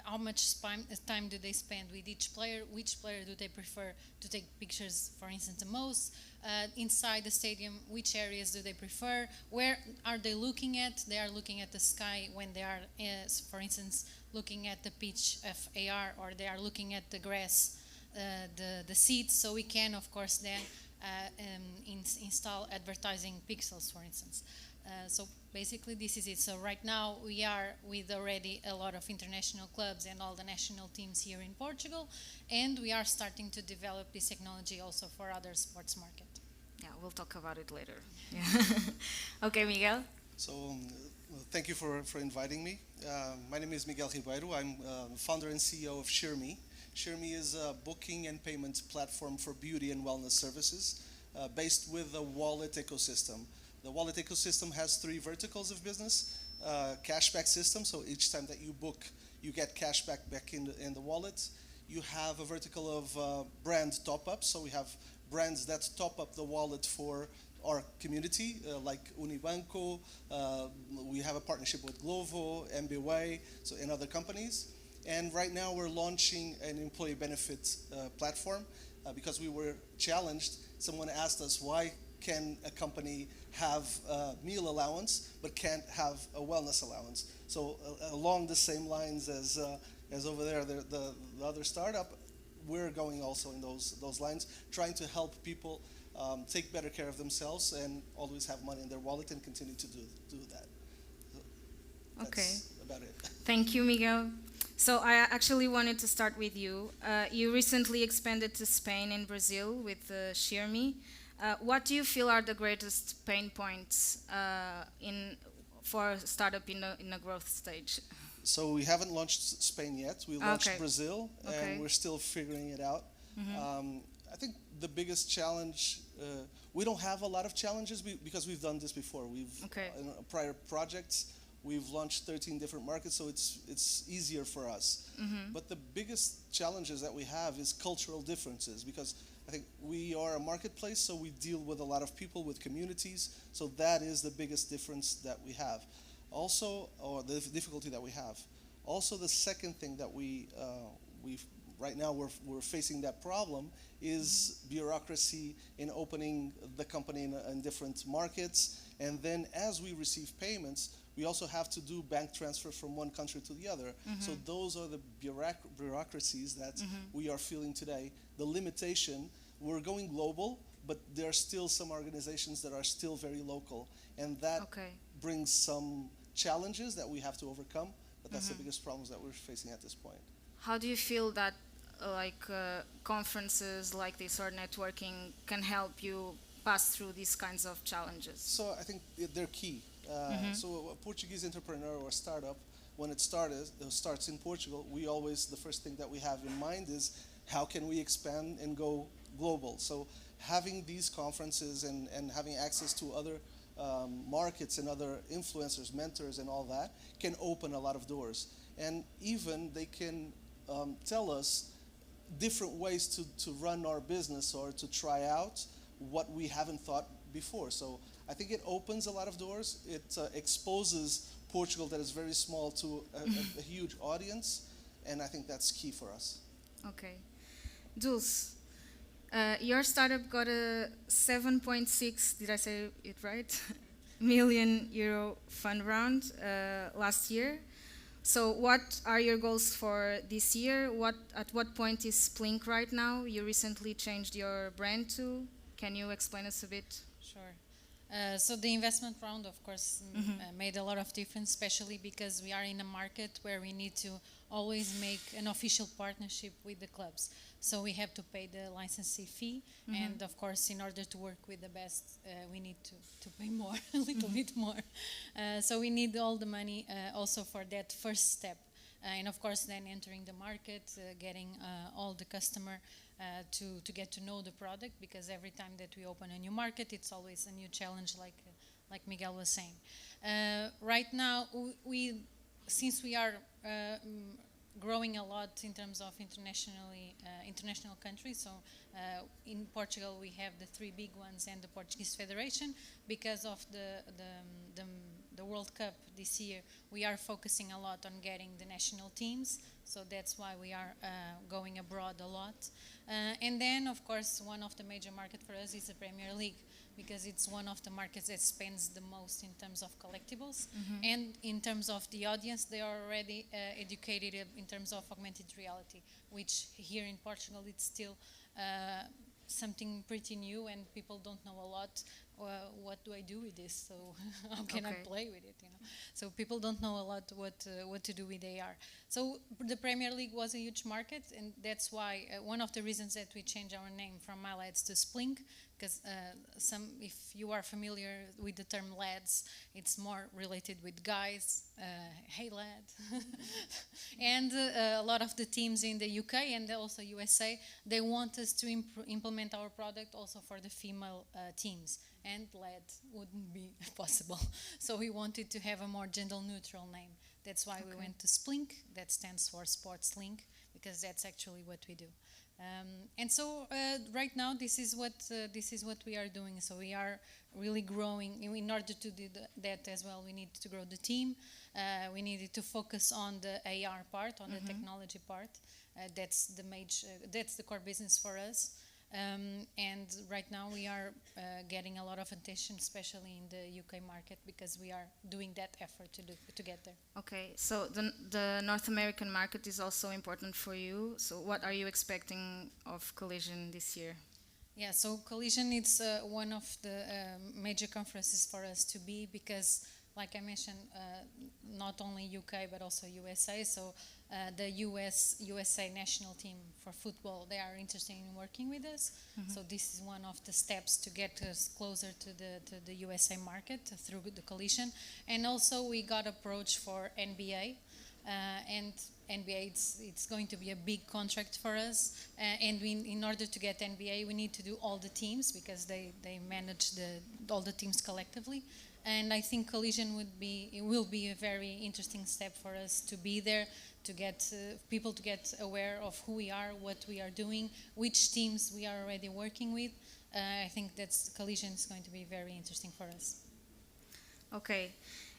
how much time do they spend with each player, which player do they prefer to take pictures, for instance, the most, inside the stadium, which areas do they prefer, where are they looking at? They are looking at the sky when they are, for instance, looking at the pitch of AR, or they are looking at the grass, the seats, so we can, of course, then install advertising pixels, for instance. So basically this is it. So right now we are with already a lot of international clubs and all the national teams here in Portugal, and we are starting to develop this technology also for other sports market. Yeah, we'll talk about it later. Yeah. Okay, Miguel. So thank you for inviting me. My name is Miguel Ribeiro. I'm founder and CEO of Shirme. Shirme is a booking and payments platform for beauty and wellness services based with the Wallet ecosystem. The Wallet ecosystem has 3 verticals of business. Cashback system, so each time that you book, you get cashback back in the wallet. You have a vertical of brand top-ups, so we have brands that top up the wallet for our community, like Unibanco. We have a partnership with Glovo, MBWay, so and other companies. And right now we're launching an employee benefit platform because we were challenged. Someone asked us, why can a company have a meal allowance but can't have a wellness allowance? So along the same lines as over there, the other startup, we're going also in those lines, trying to help people take better care of themselves and always have money in their wallet and continue to do that. So that's about it. Thank you, Miguel. So I actually wanted to start with you. You recently expanded to Spain and Brazil with Shirme. What do you feel are the greatest pain points for a startup in a growth stage? So we haven't launched Spain yet. We launched Brazil, and we're still figuring it out. I think the biggest challenge, we don't have a lot of challenges because we've done this before. In prior projects, we've launched 13 different markets, so it's easier for us. But the biggest challenges that we have is cultural differences, because I think we are a marketplace, so we deal with a lot of people, with communities, so that is the biggest difference that we have. Also, or the difficulty that we have. Also, the second thing that right now we're facing that problem is bureaucracy in opening the company in different markets, and then as we receive payments, we also have to do bank transfers from one country to the other. So those are the bureaucracies that we are feeling today. The limitation, we're going global, but there are still some organizations that are still very local, and that brings some challenges that we have to overcome, but that's the biggest problems that we're facing at this point. How do you feel that conferences like this or networking can help you pass through these kinds of challenges? So I think they're key. So a Portuguese entrepreneur or startup, when it starts in Portugal, the first thing that we have in mind is how can we expand and go global. So having these conferences and having access to other markets and other influencers, mentors and all that can open a lot of doors. And even they can tell us different ways to run our business or to try out what we haven't thought before. So I think it opens a lot of doors. It exposes Portugal, that is very small, to a huge audience, and I think that's key for us. Okay. Dulce, your startup got a 7.6, did I say it right? million euro fund round last year. So what are your goals for this year? At what point is Splink right now? You recently changed your brand to. Can you explain us a bit? Sure. So the investment round, of course, made a lot of difference, especially because we are in a market where we need to always make an official partnership with the clubs. So we have to pay the licensee fee, and of course, in order to work with the best, we need to pay more, a little bit more. So we need all the money also for that first step. And of course, then entering the market, getting all the customer to get to know the product, because every time that we open a new market, it's always a new challenge, like Miguel was saying. Right now, since we are growing a lot in terms of international countries, so in Portugal we have the 3 big ones and the Portuguese Federation. Because of the World Cup this year, we are focusing a lot on getting the national teams, so that's why we are going abroad a lot. And then, of course, one of the major markets for us is the Premier League, because it's one of the markets that spends the most in terms of collectibles. And in terms of the audience, they are already educated in terms of augmented reality, which here in Portugal it's still something pretty new, and people don't know a lot. What do I do with this? So how can I play with it? So people don't know a lot what to do with AR. So the Premier League was a huge market, and that's why one of the reasons that we changed our name from My Lads to Splink, because if you are familiar with the term lads, it's more related with guys. Hey lad. And a lot of the teams in the UK and also USA, they want us to implement our product also for the female teams, and lad wouldn't be possible. So we wanted to have a more gender neutral name. That's why we went to Splink. That stands for Sports Link, because that's actually what we do. And so right now this is what we are doing. So we are really growing. In order to do that as well, we need to grow the team. We needed to focus on the AR part, on the technology part. That's the core business for us. And right now we are getting a lot of attention, especially in the UK market, because we are doing that effort to get there. Okay, so the North American market is also important for you. So what are you expecting of Collision this year? Yeah, so Collision is one of the major conferences for us to be, because like I mentioned, not only UK but also USA. So the USA national team for football, they are interested in working with us. So this is one of the steps to get us closer to the USA market through the Collision. And also we got approached for NBA, and NBA it's going to be a big contract for us. And in order to get NBA, we need to do all the teams, because they manage all the teams collectively. And I think Collision will be a very interesting step for us to be there, to get people to get aware of who we are, what we are doing, which teams we are already working with. I think that Collision is going to be very interesting for us. Okay,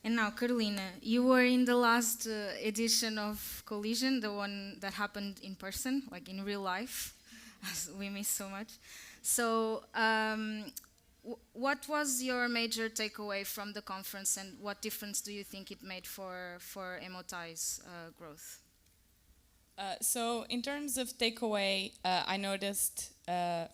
and now Carolina, you were in the last edition of Collision, the one that happened in person, like in real life, as we miss so much. So what was your major takeaway from the conference, and what difference do you think it made for EMOTAI's growth? So in terms of takeaway, I noticed,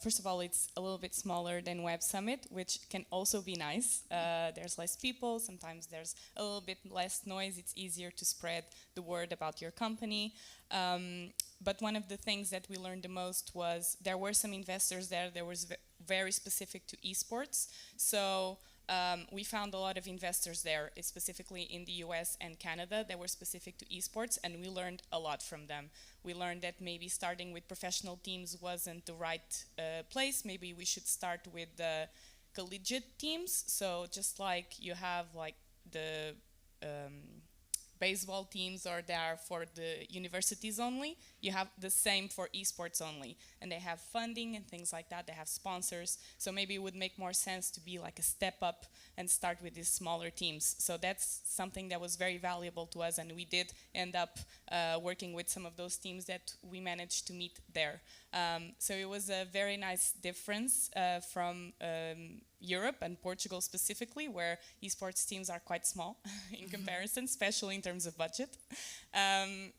first of all, it's a little bit smaller than Web Summit, which can also be nice. There's less people, sometimes there's a little bit less noise, it's easier to spread the word about your company. But one of the things that we learned the most was there were some investors there that was very specific to esports. So we found a lot of investors there, specifically in the US and Canada, that were specific to esports, and we learned a lot from them. We learned that maybe starting with professional teams wasn't the right place. Maybe we should start with the collegiate teams. So just like you have like the baseball teams are there for the universities only, you have the same for esports only, and they have funding and things like that, they have sponsors, so maybe it would make more sense to be like a step up and start with these smaller teams. So that's something that was very valuable to us, and we did end up working with some of those teams that we managed to meet there. So it was a very nice difference from Europe and Portugal specifically, where esports teams are quite small in comparison, especially in terms of budget.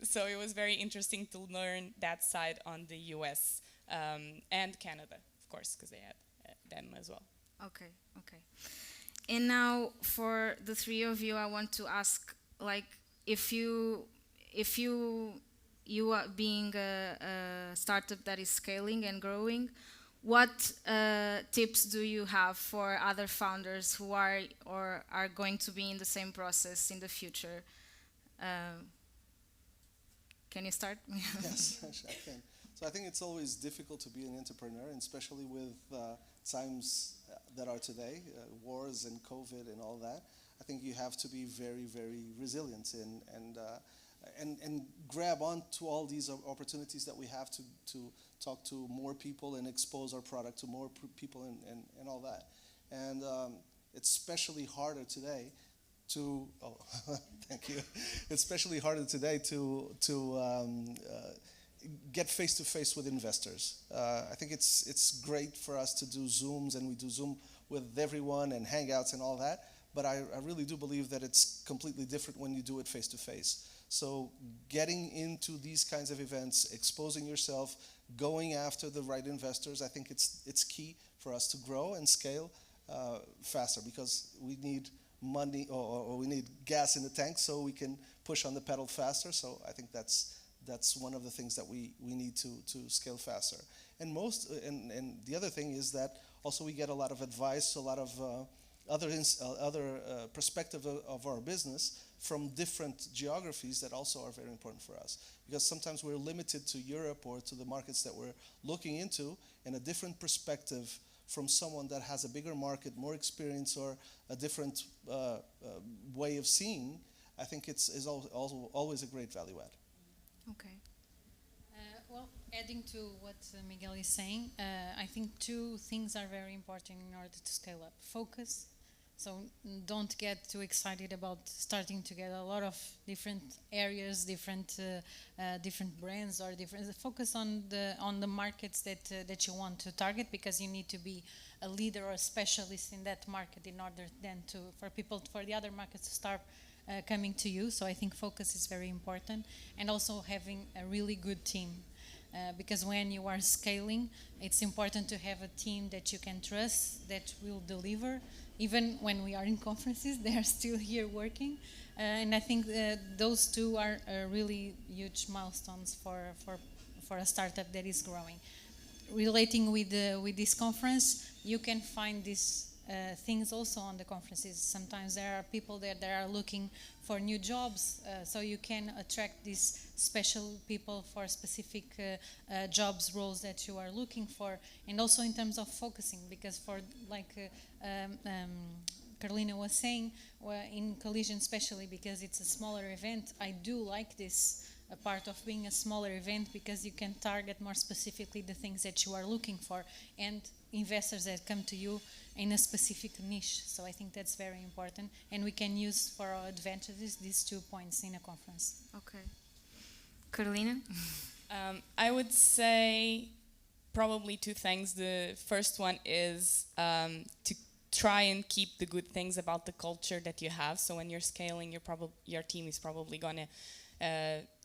So it was very interesting to learn that side on the US and Canada, of course, because they had them as well. Okay, okay. And now for the three of you, I want to ask, like, if you are being a startup that is scaling and growing, what tips do you have for other founders who are or are going to be in the same process in the future? Can you start? Yes, I can. So I think it's always difficult to be an entrepreneur, and especially with times that are today, wars and COVID and all that. I think you have to be very, very resilient and grab onto all these opportunities that we have to talk to more people and expose our product to more people and all that. And it's especially harder today to, thank you. It's especially harder today to get face-to-face with investors. I think it's great for us to do Zooms, and we do Zoom with everyone and Hangouts and all that, but I really do believe that it's completely different when you do it face-to-face. So getting into these kinds of events, exposing yourself, going after the right investors, I think it's key for us to grow and scale faster, because we need money or we need gas in the tank so we can push on the pedal faster. So I think that's one of the things that we need to scale faster. And the other thing is that also we get a lot of advice, a lot of other perspective of our business from different geographies that also are very important for us. Because sometimes we're limited to Europe or to the markets that we're looking into, and a different perspective from someone that has a bigger market, more experience, or a different way of seeing, I think is also always a great value add. Okay. Well, adding to what Miguel is saying, I think two things are very important in order to scale up. Focus. So don't get too excited about starting to get a lot of different areas, different brands, or different. Focus on the markets that you want to target, because you need to be a leader or a specialist in that market in order then for the other markets to start coming to you. So I think focus is very important, and also having a really good team. Because when you are scaling, it's important to have a team that you can trust, that will deliver. Even when we are in conferences, they are still here working. And I think those two are really huge milestones for a startup that is growing. Relating with this conference, you can find these things also on the conferences. Sometimes there are people that are looking for new jobs, so you can attract these special people for specific jobs, roles that you are looking for, and also in terms of focusing, because for Carolina was saying, in Collision especially, because it's a smaller event, I do like this a part of being a smaller event, because you can target more specifically the things that you are looking for, and investors that come to you in a specific niche. So I think that's very important, and we can use for our advantages these 2 points in a conference. Okay. Carolina? I would say probably 2 things. The first one is to try and keep the good things about the culture that you have. So when you're scaling, your team is probably going to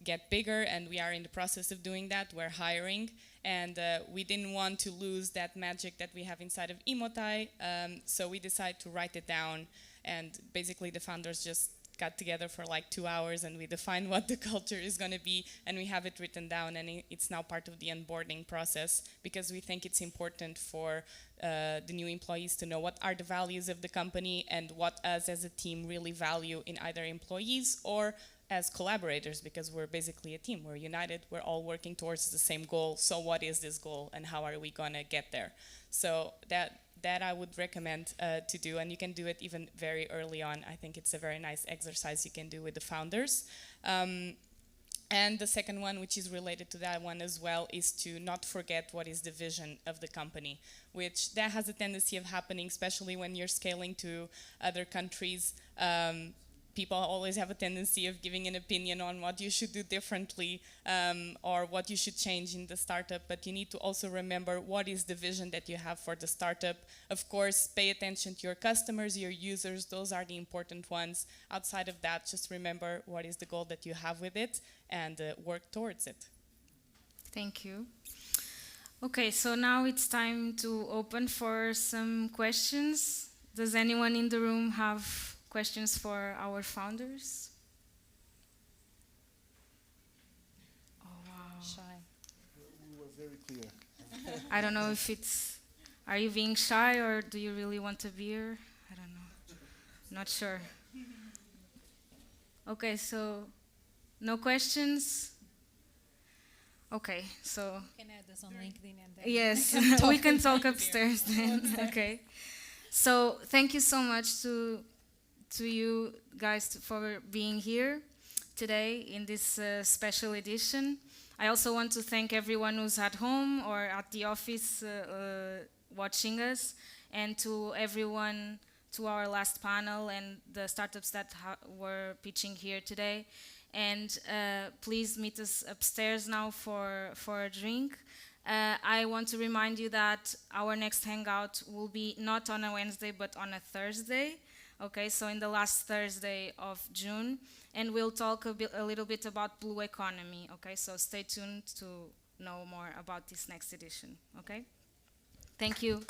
get bigger, and we are in the process of doing that. We're hiring, and we didn't want to lose that magic that we have inside of EMOTAI, so we decided to write it down, and basically the founders just got together for like 2 hours, and we defined what the culture is going to be, and we have it written down, and it's now part of the onboarding process, because we think it's important for the new employees to know what are the values of the company and what us as a team really value in either employees or as collaborators, because we're basically a team. We're united. We're all working towards the same goal. So what is this goal, and how are we going to get there? So that I would recommend to do, and you can do it even very early on. I think it's a very nice exercise you can do with the founders. And the second one, which is related to that one as well, is to not forget what is the vision of the company, which that has a tendency of happening, especially when you're scaling to other countries. People always have a tendency of giving an opinion on what you should do differently or what you should change in the startup, but you need to also remember what is the vision that you have for the startup. Of course, pay attention to your customers, your users, those are the important ones. Outside of that, just remember what is the goal that you have with it and work towards it. Thank you. Okay, so now it's time to open for some questions. Does anyone in the room have questions for our founders? Oh, wow. Shy. We were very clear. I don't know if it's... Are you being shy, or do you really want a beer? I don't know. Not sure. Okay, so no questions? Okay, so... You can add us on LinkedIn and then... Yes, we can talk upstairs then. Okay. So thank you so much to you guys for being here today in this special edition. I also want to thank everyone who's at home or at the office watching us, and to everyone, to our last panel and the startups that were pitching here today. And please meet us upstairs now for a drink. I want to remind you that our next hangout will be not on a Wednesday but on a Thursday. Okay, so in the last Thursday of June, and we'll talk a little bit about blue economy. Okay, so stay tuned to know more about this next edition. Okay, thank you.